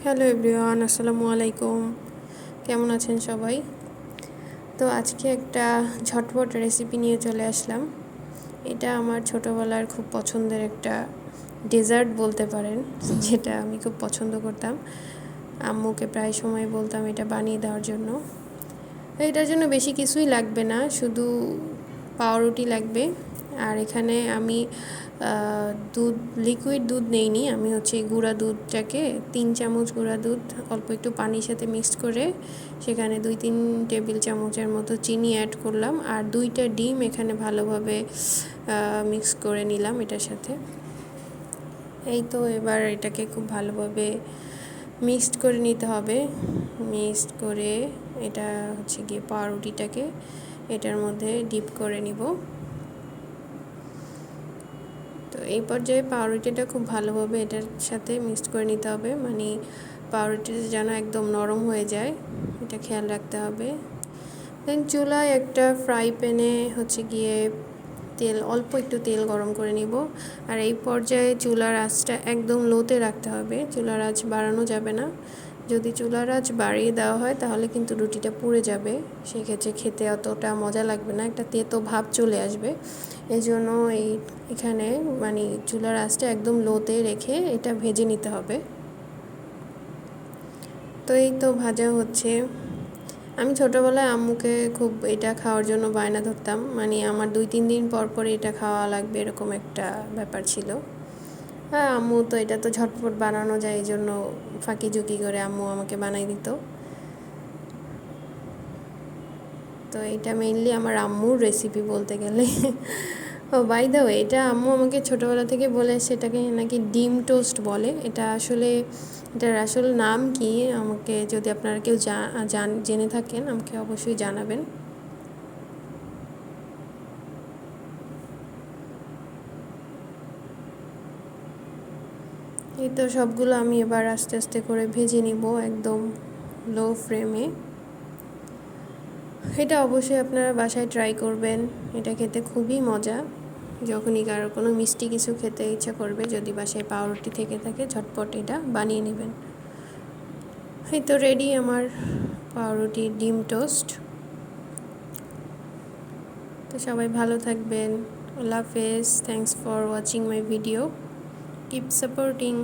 Hello everyone, আসসালামু আলাইকুম। কেমন আছেন সবাই? তো আজকে একটা ঝটপট রেসিপি নিয়ে চলে আসলাম। এটা আমার ছোটোবেলার খুব পছন্দের একটা ডেজার্ট বলতে পারেন, যেটা আমি খুব পছন্দ করতাম। আম্মুকে প্রায় সময় বলতাম এটা বানিয়ে দেওয়ার জন্য। এটার জন্য বেশি কিছুই লাগবে না, শুধু পাউরুটি লাগবে। আর এখানে আমি দুধ, লিকুইড দুধ নেইনি, আমি হচ্ছে গুঁড়া দুধটাকে 3 চামচ গুঁড়া দুধ অল্প একটু পানির সাথে মিক্সড করে সেখানে 2-3 টেবিল চামচের মতো চিনি অ্যাড করলাম, আর 2টা ডিম এখানে ভালোভাবে মিক্স করে নিলাম এটার সাথে। এই তো এবার এটাকে খুব ভালোভাবে মিক্সড করে নিতে হবে। মিক্সড করে এটা হচ্ছে গিয়ে পাউরুটিটাকে এটার মধ্যে ডিপ করে নিব। তো এই পর্যায়ে পাউরুটিটা খুব ভালোভাবে এটার সাথে মিক্সড করে নিতে হবে, মানে পাউরুটিটা যেন একদম নরম হয়ে যায়, এটা খেয়াল রাখতে হবে। দেন চুলায় একটা ফ্রাই প্যানে হচ্ছে গিয়ে অল্প একটু তেল গরম করে নিব। আর এই পর্যায়ে চুলার আঁচটা একদম লোতে রাখতে হবে, চুলার আঁচ বাড়ানো যাবে না। যদি চুলার আঁচ বাড়িয়ে দেওয়া হয় তাহলে কিন্তু রুটিটা পুড়ে যাবে, সেক্ষেত্রে খেতে অতটা মজা লাগবে না, একটা তেতো ভাব চলে আসবে। এই জন্য এখানে মানে চুলার আঁচটা একদম লোতে রেখে এটা ভেজে নিতে হবে। তো এই তো ভাজা হচ্ছে। আমি ছোটোবেলায় আম্মুকে খুব এটা খাওয়ার জন্য বায়না ধরতাম, মানে আমার 2-3 দিন পর পর এটা খাওয়া লাগবে, এরকম একটা ব্যাপার ছিল। হ্যাঁ, আম্মু তো এটা তো ঝটপট বানানো যায়, এই জন্য ফাঁকি ঝুঁকি করে আম্মু আমাকে বানাই দিত। তো এটা মেইনলি আমার আম্মুর রেসিপি বলতে গেলে। ও বাই দ্য ওয়ে, এটা আম্মু আমাকে ছোটোবেলা থেকে বলে, সেটাকে নাকি ডিম টোস্ট বলে। এটার আসল নাম কি, আমাকে যদি আপনারা কেউ জেনে থাকেন আমাকে অবশ্যই জানাবেন। এই তো সবগুলো আমি এবার আস্তে আস্তে করে ভেজে নিব একদম লো ফ্লেমে। এটা অবশ্যই আপনারা বাসায় ট্রাই করবেন, এটা খেতে খুবই মজা। যখনই কারো কোনো মিষ্টি কিছু খেতে ইচ্ছা করবে, যদি বাসায় পাউরুটি থেকে থাকে, ঝটপট এটা বানিয়ে নেবেন। এই তো রেডি আমার পাউরুটি ডিম টোস্ট। তো সবাই ভালো থাকবেন, আল্লাহ হাফেজ। Thanks for watching my video, keep supporting.